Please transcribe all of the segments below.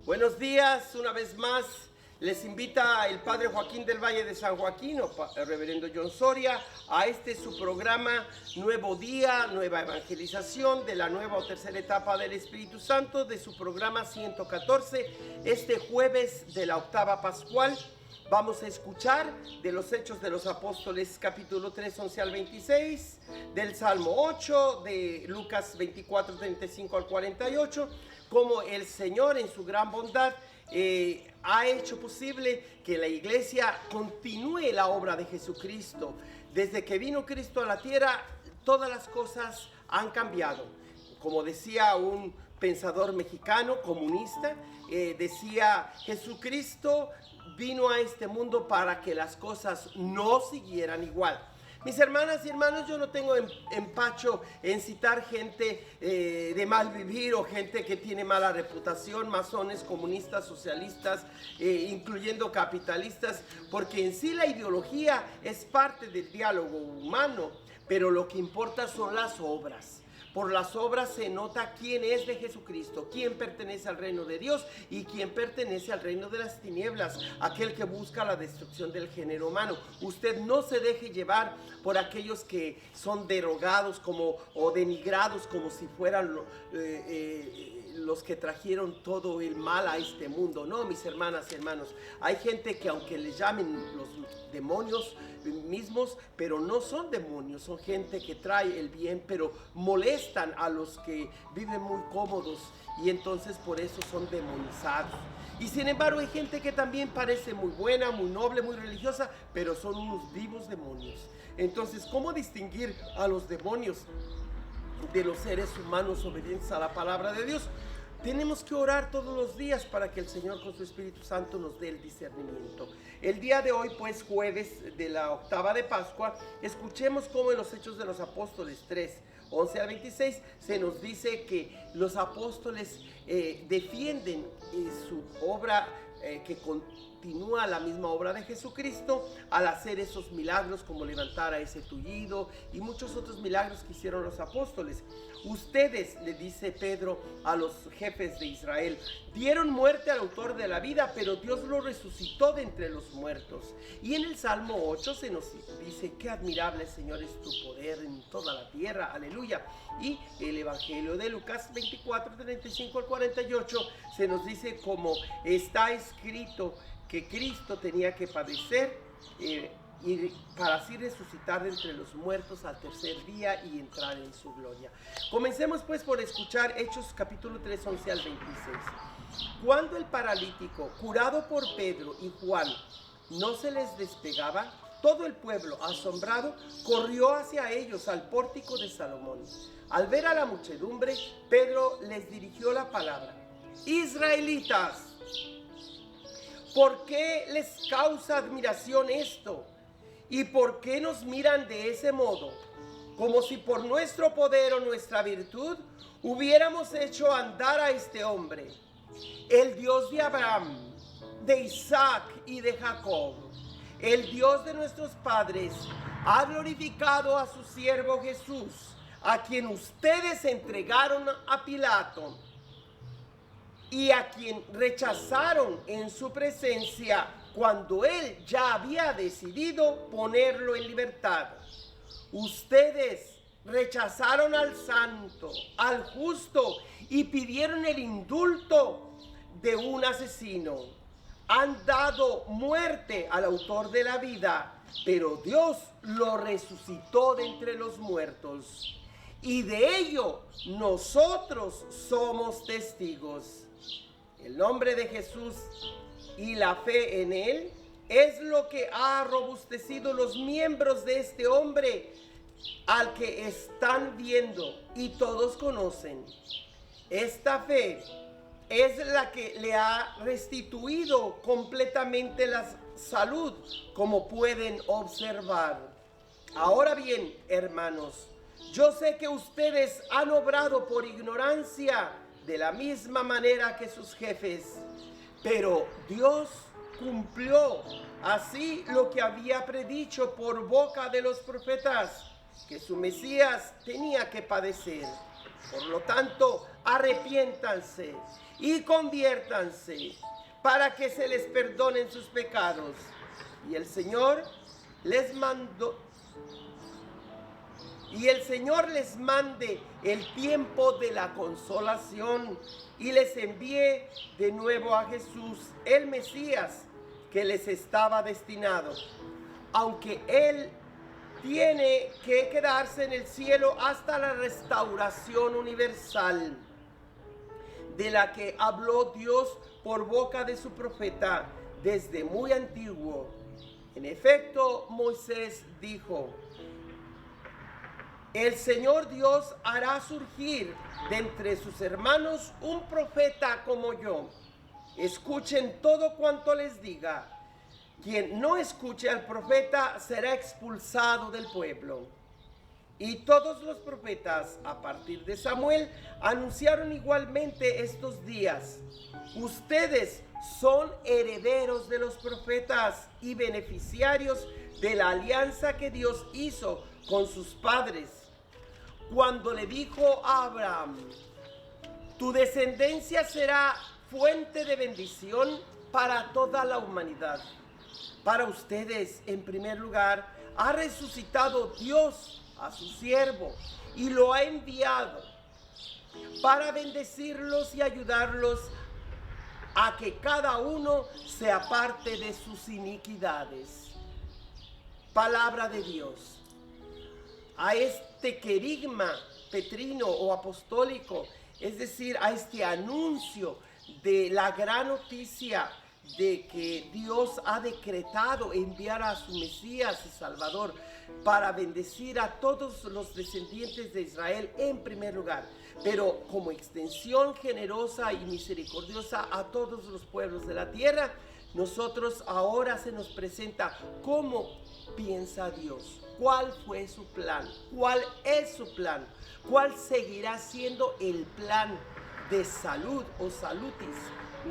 Buenos días, una vez más les invita el Padre Joaquín del Valle de San Joaquín, o el Reverendo John Soria, a su programa Nuevo Día, Nueva Evangelización de la nueva o tercera etapa del Espíritu Santo, de su programa 114, este jueves de la octava pascual. Vamos a escuchar de los Hechos de los Apóstoles, capítulo 3, 11 al 26, del Salmo 8, de Lucas 24, 35 al 48, cómo el Señor en su gran bondad ha hecho posible que la iglesia continúe la obra de Jesucristo. Desde que vino Cristo a la tierra, todas las cosas han cambiado. Como decía un pensador mexicano comunista, decía: Jesucristo vino a este mundo para que las cosas no siguieran igual. Mis hermanas y hermanos, yo no tengo empacho en citar gente de mal vivir o gente que tiene mala reputación, masones, comunistas, socialistas, incluyendo capitalistas, porque en sí la ideología es parte del diálogo humano, pero lo que importa son las obras. Por las obras se nota quién es de Jesucristo, quién pertenece al reino de Dios y quién pertenece al reino de las tinieblas, aquel que busca la destrucción del género humano. Usted no se deje llevar por aquellos que son derogados o denigrados como si fueran los que trajeron todo el mal a este mundo. No, mis hermanas y hermanos, hay gente que aunque les llamen los demonios mismos, pero no son demonios, son gente que trae el bien, pero molestan a los que viven muy cómodos y entonces por eso son demonizados. Y sin embargo hay gente que también parece muy buena, muy noble, muy religiosa, pero son unos vivos demonios. Entonces, ¿cómo distinguir a los demonios de los seres humanos obedientes a la palabra de Dios? Tenemos que orar todos los días para que el Señor con su Espíritu Santo nos dé el discernimiento. El día de hoy, pues jueves de la octava de Pascua, escuchemos cómo en los Hechos de los Apóstoles 3, 11 al 26, se nos dice que los apóstoles defienden su obra, que continúa la misma obra de Jesucristo al hacer esos milagros como levantar a ese tullido y muchos otros milagros que hicieron los apóstoles. Ustedes, le dice Pedro a los jefes de Israel, dieron muerte al autor de la vida, pero Dios lo resucitó de entre los muertos. Y en el Salmo 8 se nos dice: qué admirable, Señor, es tu poder en toda la tierra, aleluya. Y el Evangelio de Lucas 24, 35 al 48 se nos dice como está escrito que Cristo tenía que padecer y para así resucitar de entre los muertos al tercer día y entrar en su gloria. Comencemos pues por escuchar Hechos capítulo 3, 11 al 26. Cuando el paralítico, curado por Pedro y Juan, no se les despegaba, todo el pueblo, asombrado, corrió hacia ellos al pórtico de Salomón. Al ver a la muchedumbre, Pedro les dirigió la palabra: Israelitas, ¿por qué les causa admiración esto? ¿Y por qué nos miran de ese modo? Como si por nuestro poder o nuestra virtud hubiéramos hecho andar a este hombre. El Dios de Abraham, de Isaac y de Jacob, el Dios de nuestros padres, ha glorificado a su siervo Jesús, a quien ustedes entregaron a Pilato y a quien rechazaron en su presencia cuando él ya había decidido ponerlo en libertad. Ustedes rechazaron al santo, al justo, y pidieron el indulto de un asesino. Han dado muerte al autor de la vida, pero Dios lo resucitó de entre los muertos. Y de ello nosotros somos testigos. El nombre de Jesús y la fe en él es lo que ha robustecido los miembros de este hombre al que están viendo y todos conocen. Esta fe es la que le ha restituido completamente la salud, como pueden observar. Ahora bien, hermanos, yo sé que ustedes han obrado por ignorancia de la misma manera que sus jefes, pero Dios cumplió así lo que había predicho por boca de los profetas, que su Mesías tenía que padecer. Por lo tanto, arrepiéntanse y conviértanse para que se les perdonen sus pecados. Y el Señor les mande el tiempo de la consolación y les envíe de nuevo a Jesús, el Mesías, que les estaba destinado, aunque Él tiene que quedarse en el cielo hasta la restauración universal, de la que habló Dios por boca de su profeta desde muy antiguo. En efecto, Moisés dijo: el Señor Dios hará surgir de entre sus hermanos un profeta como yo. Escuchen todo cuanto les diga. Quien no escuche al profeta será expulsado del pueblo. Y todos los profetas, a partir de Samuel, anunciaron igualmente estos días. Ustedes son herederos de los profetas y beneficiarios de la alianza que Dios hizo con sus padres, cuando le dijo a Abraham: tu descendencia será fuente de bendición para toda la humanidad. Para ustedes, en primer lugar, ha resucitado Dios a su siervo y lo ha enviado para bendecirlos y ayudarlos a que cada uno se aparte de sus iniquidades. Palabra de Dios. A este querigma petrino o apostólico, es decir, a este anuncio de la gran noticia de que Dios ha decretado enviar a su Mesías y Salvador para bendecir a todos los descendientes de Israel en primer lugar, pero como extensión generosa y misericordiosa a todos los pueblos de la tierra. Nosotros ahora se nos presenta cómo piensa Dios, cuál fue su plan, cuál es su plan, cuál seguirá siendo el plan de salud o salutis,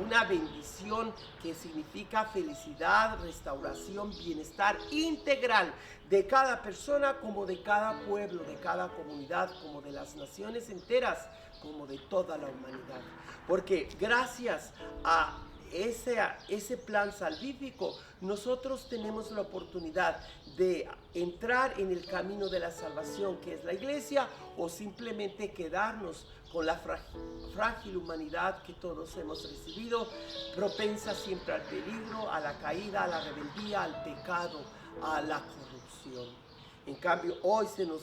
una bendición que significa felicidad, restauración, bienestar integral de cada persona, como de cada pueblo, de cada comunidad, como de las naciones enteras, como de toda la humanidad. Porque gracias a ese plan salvífico, nosotros tenemos la oportunidad de entrar en el camino de la salvación, que es la iglesia, o simplemente quedarnos con la frágil humanidad que todos hemos recibido, propensa siempre al peligro, a la caída, a la rebeldía, al pecado, a la corrupción. En cambio, hoy se nos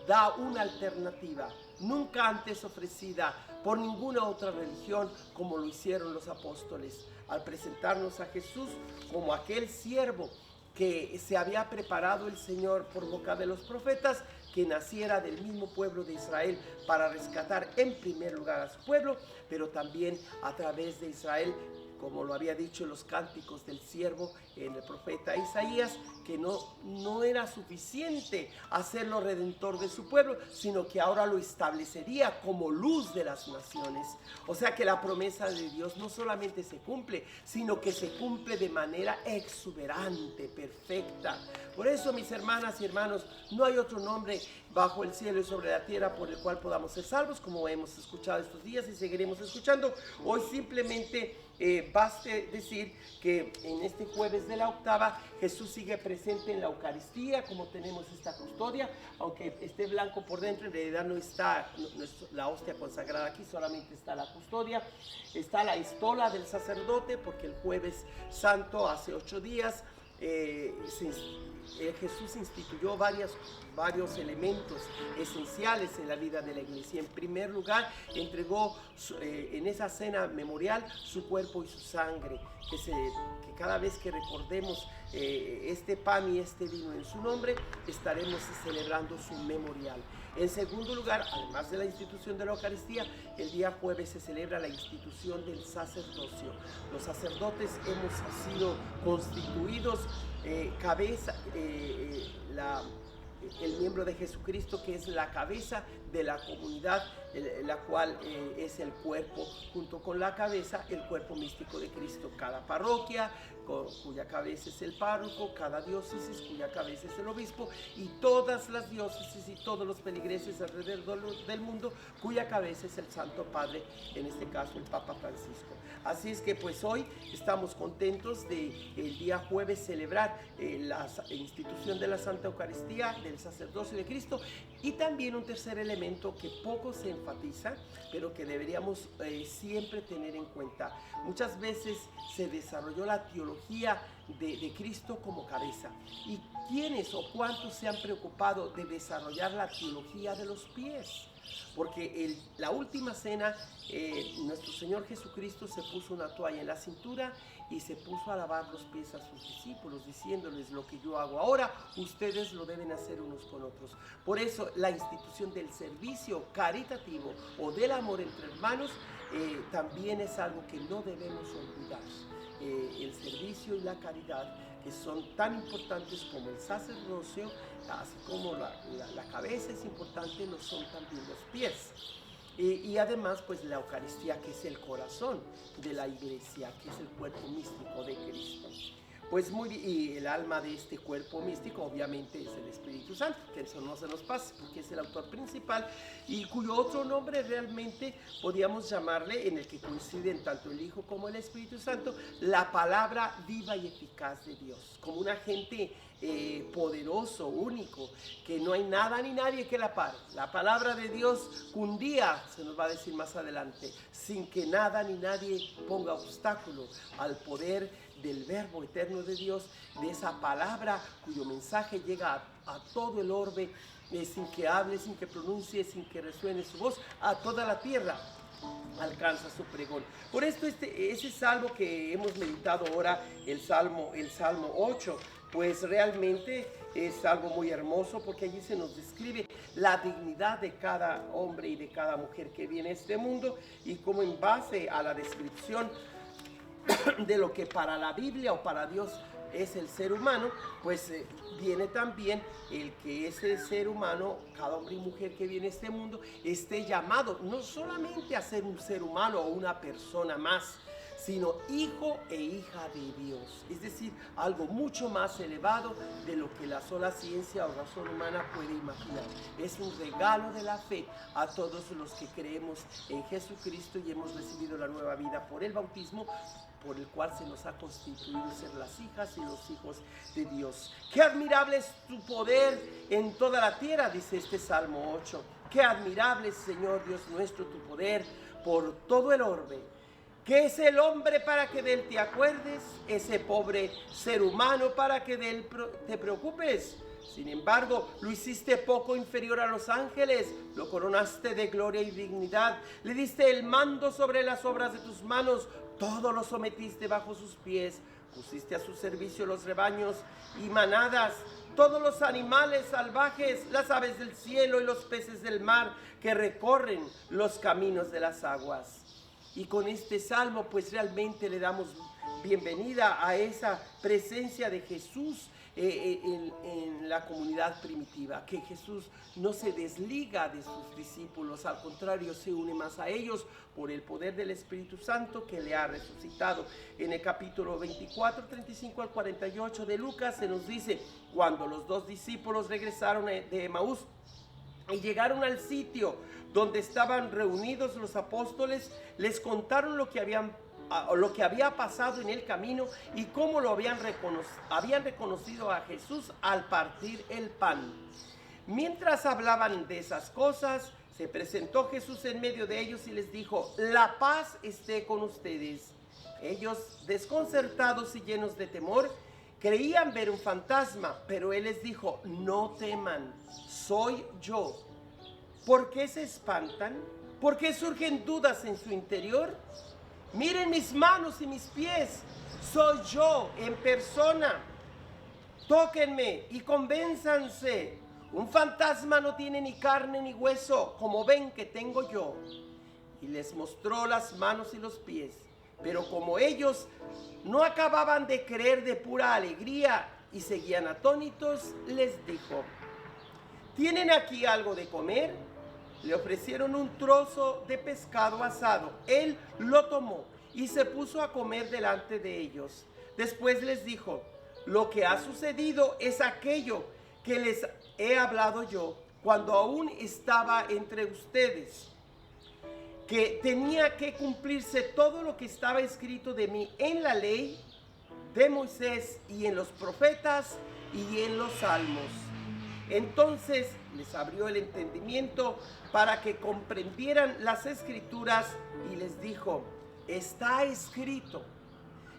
da una alternativa nunca antes ofrecida por ninguna otra religión, como lo hicieron los apóstoles, al presentarnos a Jesús como aquel siervo que se había preparado el Señor por boca de los profetas, que naciera del mismo pueblo de Israel para rescatar en primer lugar a su pueblo, pero también a través de Israel, como lo había dicho en los cánticos del siervo, en el profeta Isaías, que no era suficiente hacerlo redentor de su pueblo, sino que ahora lo establecería como luz de las naciones. O sea que la promesa de Dios no solamente se cumple, sino que se cumple de manera exuberante, perfecta. Por eso, mis hermanas y hermanos, no hay otro nombre bajo el cielo y sobre la tierra por el cual podamos ser salvos, como hemos escuchado estos días y seguiremos escuchando. Hoy simplemente baste decir que en este jueves de la octava, Jesús sigue presente en la Eucaristía, como tenemos esta custodia, aunque esté blanco por dentro, en realidad no está la hostia consagrada aquí, solamente está la custodia. Está la estola del sacerdote, porque el jueves santo, hace 8 días, Jesús instituyó varios elementos esenciales en la vida de la iglesia. En primer lugar, entregó en esa cena memorial su cuerpo y su sangre, que cada vez que recordemos este pan y este vino en su nombre, estaremos celebrando su memorial. En segundo lugar, además de la institución de la Eucaristía, el día jueves se celebra la institución del sacerdocio. Los sacerdotes hemos sido constituidos cabeza, el miembro de Jesucristo, que es la cabeza de la comunidad la cual es el cuerpo junto con la cabeza, el cuerpo místico de Cristo. Cada parroquia, cuya cabeza es el párroco, cada diócesis cuya cabeza es el obispo, y todas las diócesis y todos los feligreses alrededor del mundo cuya cabeza es el Santo Padre, en este caso el Papa Francisco. Así es que pues hoy estamos contentos de el día jueves celebrar la institución de la Santa Eucaristía, del sacerdocio de Cristo, y también un tercer elemento que poco se enfatiza, pero que deberíamos siempre tener en cuenta. Muchas veces se desarrolló la teología de Cristo como cabeza. ¿Y quiénes o cuántos se han preocupado de desarrollar la teología de los pies? Porque la última cena, nuestro Señor Jesucristo se puso una toalla en la cintura y se puso a lavar los pies a sus discípulos, diciéndoles: lo que yo hago ahora, ustedes lo deben hacer unos con otros. Por eso la institución del servicio caritativo o del amor entre hermanos también es algo que no debemos olvidar. El servicio y la caridad, que son tan importantes como el sacerdocio, así como la cabeza es importante, lo son también los pies. Y además pues la Eucaristía, que es el corazón de la iglesia, que es el cuerpo místico de Cristo. Pues y el alma de este cuerpo místico obviamente es el Espíritu Santo, que eso no se nos pasa porque es el autor principal, y cuyo otro nombre realmente podríamos llamarle, en el que coinciden tanto el Hijo como el Espíritu Santo, la palabra viva y eficaz de Dios, como un agente poderoso, único, que no hay nada ni nadie que la pare. La palabra de Dios un día, se nos va a decir más adelante, sin que nada ni nadie ponga obstáculo al poder del verbo eterno de Dios, de esa palabra cuyo mensaje llega a todo el orbe, sin que hable, sin que pronuncie, sin que resuene su voz, a toda la tierra alcanza su pregón. Por esto ese salmo que hemos meditado ahora, el Salmo 8, pues realmente es algo muy hermoso, porque allí se nos describe la dignidad de cada hombre y de cada mujer que viene a este mundo, y cómo en base a la descripción de lo que para la Biblia o para Dios es el ser humano, pues viene también el que ese ser humano, cada hombre y mujer que viene a este mundo, esté llamado no solamente a ser un ser humano o una persona más, sino hijo e hija de Dios, es decir, algo mucho más elevado de lo que la sola ciencia o razón humana puede imaginar. Es un regalo de la fe a todos los que creemos en Jesucristo y hemos recibido la nueva vida por el bautismo, por el cual se nos ha constituido ser las hijas y los hijos de Dios. Qué admirable es tu poder en toda la tierra, dice este Salmo 8. Qué admirable, Señor Dios nuestro, tu poder por todo el orbe. ¿Qué es el hombre para que de él te acuerdes? Ese pobre ser humano para que de él te preocupes. Sin embargo, lo hiciste poco inferior a los ángeles, lo coronaste de gloria y dignidad, le diste el mando sobre las obras de tus manos, todo lo sometiste bajo sus pies, pusiste a su servicio los rebaños y manadas, todos los animales salvajes, las aves del cielo y los peces del mar que recorren los caminos de las aguas. Y con este salmo pues realmente le damos bienvenida a esa presencia de Jesús en la comunidad primitiva, que Jesús no se desliga de sus discípulos, al contrario, se une más a ellos por el poder del Espíritu Santo que le ha resucitado. En el capítulo 24, 35 al 48 de Lucas se nos dice: cuando los dos discípulos regresaron de Emaús y llegaron al sitio donde estaban reunidos los apóstoles, les contaron lo que había pasado en el camino y cómo lo habían reconocido a Jesús al partir el pan. Mientras hablaban de esas cosas, se presentó Jesús en medio de ellos y les dijo: la paz esté con ustedes. Ellos, desconcertados y llenos de temor, creían ver un fantasma, pero él les dijo: no teman, soy yo. ¿Por qué se espantan? ¿Por qué surgen dudas en su interior? Miren mis manos y mis pies, soy yo en persona. Tóquenme y convénzanse. Un fantasma no tiene ni carne ni hueso, como ven que tengo yo. Y les mostró las manos y los pies. Pero como ellos no acababan de creer de pura alegría y seguían atónitos, les dijo: ¿tienen aquí algo de comer? Le ofrecieron un trozo de pescado asado. Él lo tomó y se puso a comer delante de ellos. Después les dijo: lo que ha sucedido es aquello que les he hablado yo cuando aún estaba entre ustedes, que tenía que cumplirse todo lo que estaba escrito de mí en la ley de Moisés y en los profetas y en los salmos. Entonces les abrió el entendimiento para que comprendieran las escrituras y les dijo: está escrito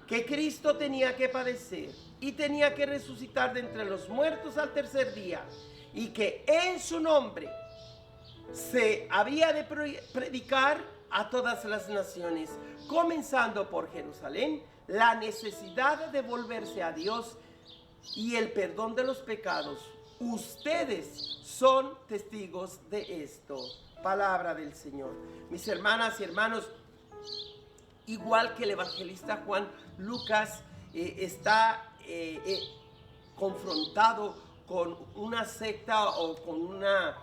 que Cristo tenía que padecer y tenía que resucitar de entre los muertos al tercer día, y que en su nombre se había de predicar a todas las naciones, comenzando por Jerusalén, la necesidad de volverse a Dios y el perdón de los pecados. Ustedes son testigos de esto. Palabra del Señor. Mis hermanas y hermanos, igual que el evangelista Juan, Lucas está confrontado con una secta o con una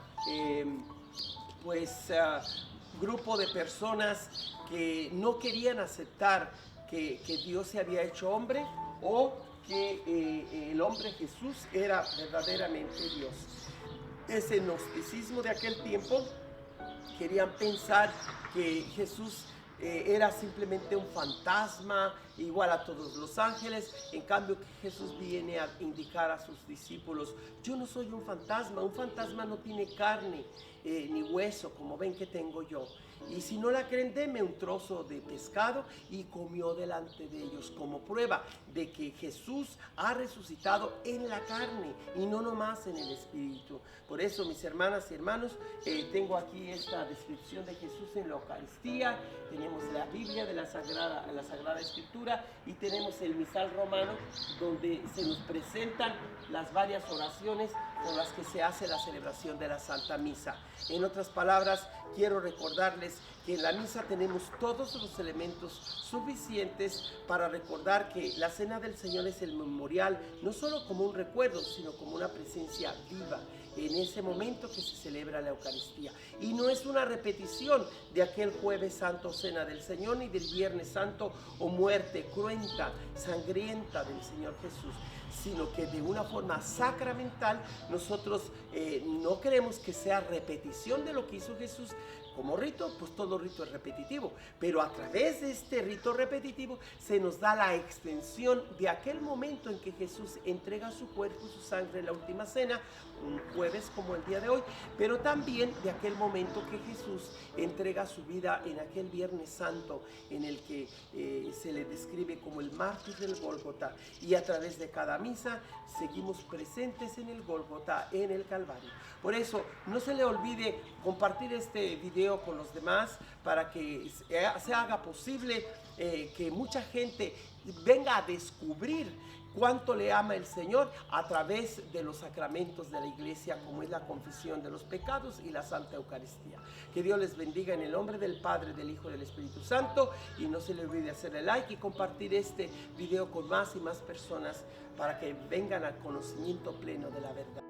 grupo de personas que no querían aceptar que Dios se había hecho hombre, o que el hombre Jesús era verdaderamente Dios. Ese gnosticismo de aquel tiempo querían pensar que Jesús era simplemente un fantasma igual a todos los ángeles. En cambio, que Jesús viene a indicar a sus discípulos: yo no soy un fantasma no tiene carne ni hueso como ven que tengo yo. Y si no la creen, denme un trozo de pescado. Y comió delante de ellos como prueba de que Jesús ha resucitado en la carne y no nomás en el espíritu. Por eso, mis hermanas y hermanos, tengo aquí esta descripción de Jesús en la Eucaristía. Tenemos la Biblia de la Sagrada Escritura, y tenemos el misal romano, donde se nos presentan las varias oraciones con las que se hace la celebración de la Santa Misa. En otras palabras, quiero recordarles que en la misa tenemos todos los elementos suficientes para recordar que la Cena del Señor es el memorial, no solo como un recuerdo, sino como una presencia viva en ese momento que se celebra la Eucaristía. Y no es una repetición de aquel Jueves Santo, Cena del Señor, ni del Viernes Santo o muerte cruenta, sangrienta del Señor Jesús, sino que de una forma sacramental nosotros no queremos que sea repetición de lo que hizo Jesús. Como rito, pues todo rito es repetitivo, pero a través de este rito repetitivo se nos da la extensión de aquel momento en que Jesús entrega su cuerpo, su sangre en la última cena, un jueves como el día de hoy, pero también de aquel momento que Jesús entrega su vida en aquel Viernes Santo, en el que se le describe como el mártir del Gólgota, y a través de cada misa seguimos presentes en el Gólgota, en el Calvario. Por eso, no se le olvide compartir este video con los demás, para que se haga posible que mucha gente venga a descubrir cuánto le ama el Señor a través de los sacramentos de la Iglesia, como es la confesión de los pecados y la Santa Eucaristía. Que Dios les bendiga en el nombre del Padre, del Hijo y del Espíritu Santo, y no se le olvide hacerle like y compartir este video con más y más personas para que vengan al conocimiento pleno de la verdad.